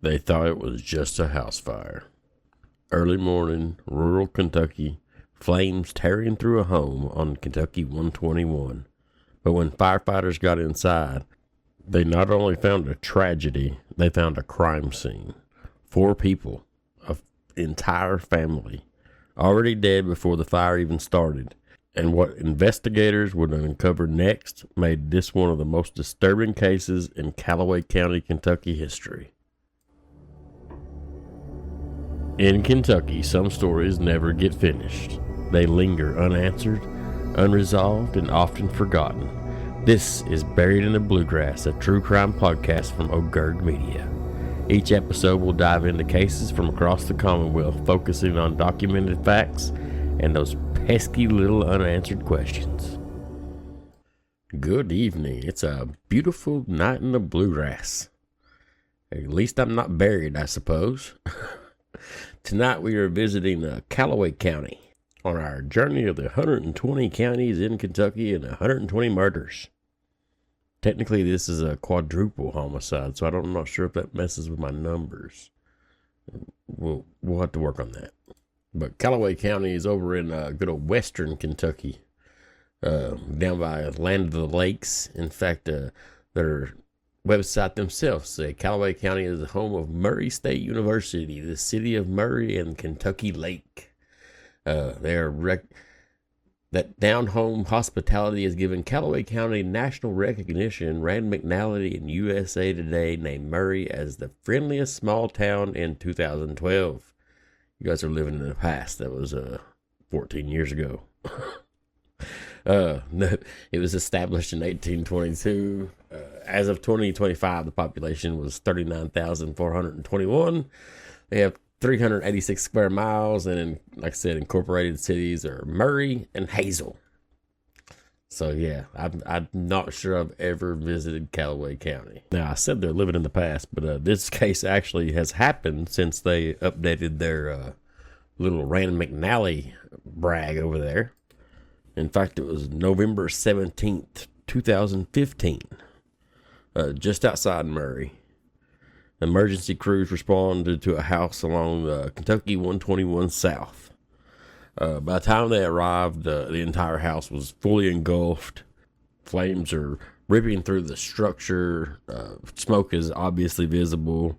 They thought it was just a house fire. Early morning, rural Kentucky, flames tearing through a home on Kentucky 121. But when firefighters got inside, they not only found a tragedy, they found a crime scene. 4 people, an entire family, already dead before the fire even started. And what investigators would uncover next made this one of the most disturbing cases in Calloway County, Kentucky history. In Kentucky, some stories never get finished. They linger unanswered, unresolved, and often forgotten. This is Buried in the Bluegrass, a true crime podcast from OleGergMedia. Each episode will dive into cases from across the Commonwealth, focusing on documented facts and those pesky little unanswered questions. Good evening. It's a beautiful night in the Bluegrass. At least I'm not buried, I suppose. Tonight we are visiting Calloway County on our journey of the 120 counties in Kentucky and 120 murders. Technically, this is a quadruple homicide, so I'm not sure if that messes with my numbers. We'll have to work on that. But Calloway County is over in good old western Kentucky, down by Land of the Lakes. In fact, their website themselves say Calloway County is the home of Murray State University, the city of Murray, and Kentucky Lake. That down-home hospitality has given Calloway County national recognition. Rand McNally in USA Today named Murray as the friendliest small town in 2012. You guys are living in the past. That was 14 years ago. It was established in 1822. As of 2025, the population was 39,421. They have 386 square miles, and like I said, incorporated cities are Murray and Hazel. So yeah, I'm not sure I've ever visited Calloway County. Now, I said they're living in the past, but this case actually has happened since they updated their little Rand McNally brag over there. In fact, it was November 17th, 2015, just outside Murray. Emergency crews responded to a house along Kentucky 121 South. By the time they arrived, the entire house was fully engulfed. Flames are ripping through the structure. Smoke is obviously visible.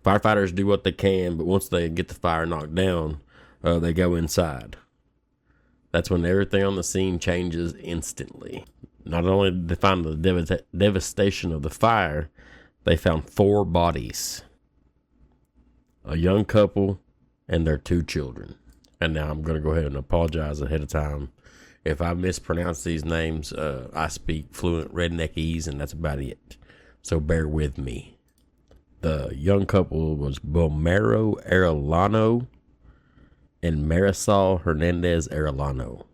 Firefighters do what they can, but once they get the fire knocked down, they go inside. That's when everything on the scene changes instantly. Not only did they find the devastation of the fire, they found 4 bodies. A young couple and their 2 children. And now I'm going to go ahead and apologize ahead of time. If I mispronounce these names, I speak fluent redneckese, and that's about it. So bear with me. The young couple was Bulmaro Arellano and Marisol Hernandez Arellano.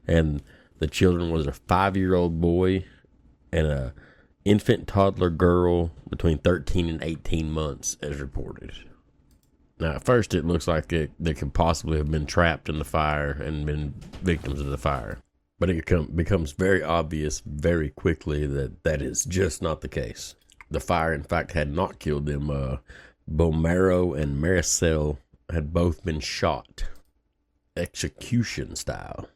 And the children was a 5-year-old boy and a infant toddler girl between 13 and 18 months, as reported. Now, at first, it looks like they could possibly have been trapped in the fire and been victims of the fire. But it becomes very obvious very quickly that is just not the case. The fire, in fact, had not killed them. Bulmaro and Marisol had both been shot, execution style.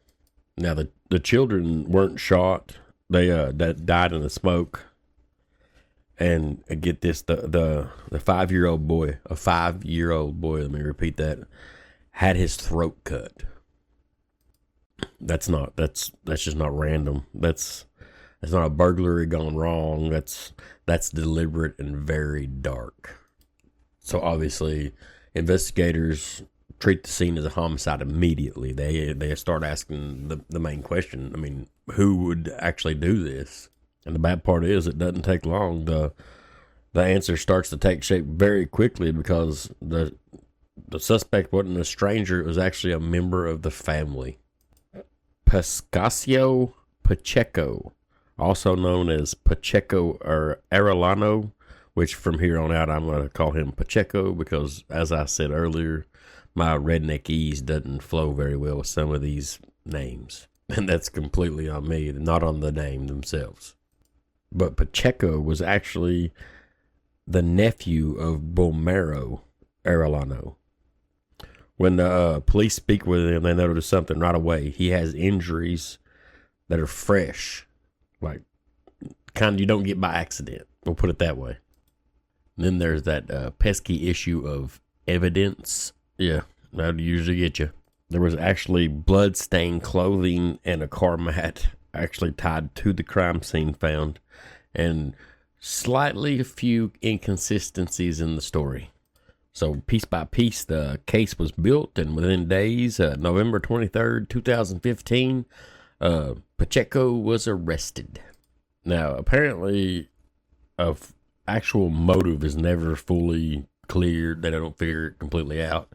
Now, the children weren't shot. They died in the smoke. And get this, the 5-year-old boy, let me repeat that, had his throat cut. That's just not random. That's not a burglary gone wrong. That's deliberate and very dark. So obviously, investigators treat the scene as a homicide immediately. They start asking the main question. I mean, who would actually do this? And the bad part is it doesn't take long. The answer starts to take shape very quickly because the suspect wasn't a stranger. It was actually a member of the family. Pascasio Pacheco, also known as Pacheco or Arellano, which from here on out I'm going to call him Pacheco because, as I said earlier, my redneckese doesn't flow very well with some of these names. And that's completely on me, not on the name themselves. But Pacheco was actually the nephew of Bulmaro Arellano. When the police speak with him, they notice something right away. He has injuries that are fresh, like kind of you don't get by accident. We'll put it that way. And then there's that pesky issue of evidence. Yeah, that'd usually get you. There was actually blood-stained clothing and a car mat actually tied to the crime scene found, and slightly a few inconsistencies in the story. So piece by piece, the case was built, and within days, November 23rd, 2015, Pacheco was arrested. Now, apparently, actual motive is never fully cleared. They don't figure it completely out.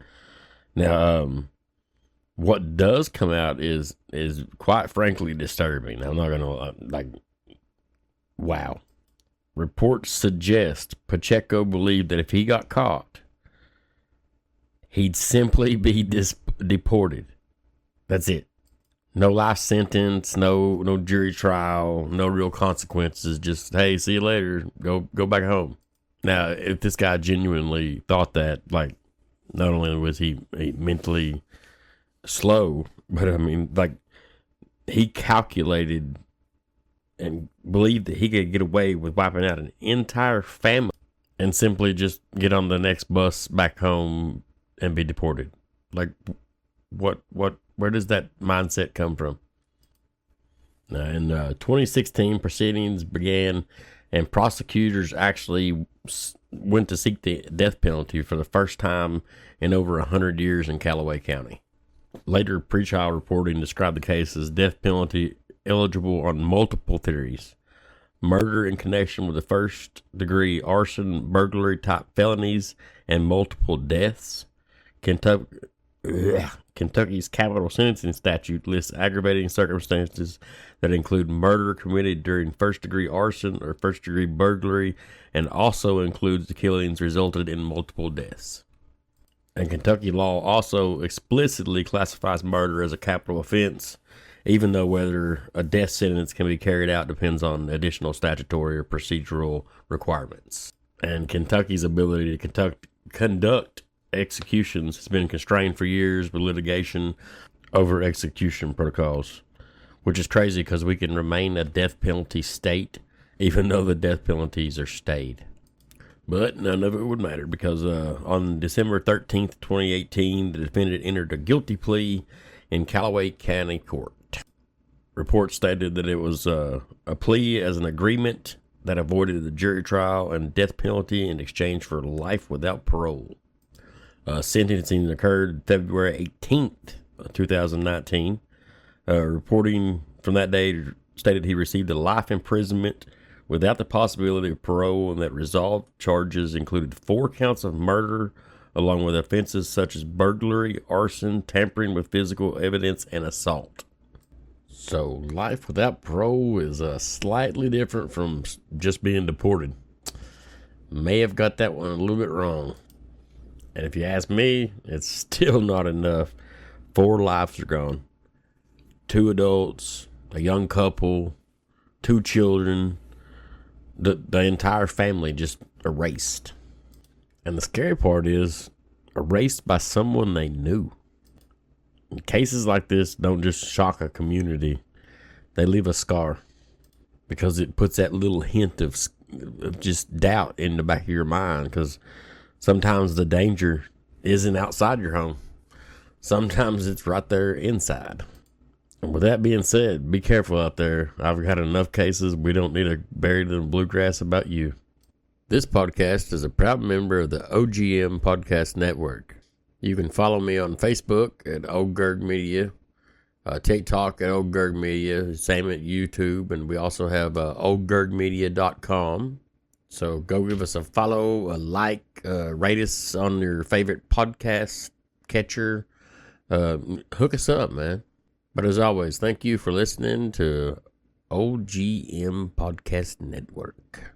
Now, what does come out is quite frankly disturbing. I'm not gonna wow. Reports suggest Pacheco believed that if he got caught, he'd simply be deported. That's it. No life sentence, no jury trial, no real consequences. Just, hey, see you later. Go back home. Now, if this guy genuinely thought that, like, not only was he mentally slow, but I mean, like, he calculated and believed that he could get away with wiping out an entire family and simply just get on the next bus back home and be deported. Like, where does that mindset come from? In 2016, proceedings began, and prosecutors actually went to seek the death penalty for the first time in over 100 years in Calloway County. Later pretrial reporting described the case as death penalty eligible on multiple theories: murder in connection with the first-degree arson, burglary type felonies, and multiple deaths. Kentucky's capital sentencing statute lists aggravating circumstances that include murder committed during first-degree arson or first-degree burglary, and also includes the killings resulted in multiple deaths. And Kentucky law also explicitly classifies murder as a capital offense, even though whether a death sentence can be carried out depends on additional statutory or procedural requirements. And Kentucky's ability to conduct executions has been constrained for years with litigation over execution protocols, which is crazy because we can remain a death penalty state even though the death penalties are stayed. But none of it would matter because on December 13th, 2018, the defendant entered a guilty plea in Calloway County Court. Reports stated that it was a plea as an agreement that avoided the jury trial and death penalty in exchange for life without parole. Sentencing occurred February 18th, 2019. Reporting from that day stated he received a life imprisonment without the possibility of parole, and that resolved charges included 4 counts of murder, along with offenses such as burglary, arson, tampering with physical evidence, and assault. So life without parole is slightly different from just being deported. May have got that one a little bit wrong. And if you ask me, it's still not enough. 4 lives are gone. 2 adults, a young couple, 2 children, the entire family just erased. And the scary part is erased by someone they knew. And cases like this don't just shock a community. They leave a scar because it puts that little hint of just doubt in the back of your mind, because sometimes the danger isn't outside your home. Sometimes it's right there inside. And with that being said, be careful out there. I've got enough cases. We don't need to bury the bluegrass about you. This podcast is a proud member of the OGM Podcast Network. You can follow me on Facebook at OleGergMedia, TikTok at OleGergMedia, same at YouTube, and we also have OleGergMedia.com. So go give us a follow, a like, rate us on your favorite podcast catcher. Hook us up, man. But as always, thank you for listening to OGM Podcast Network.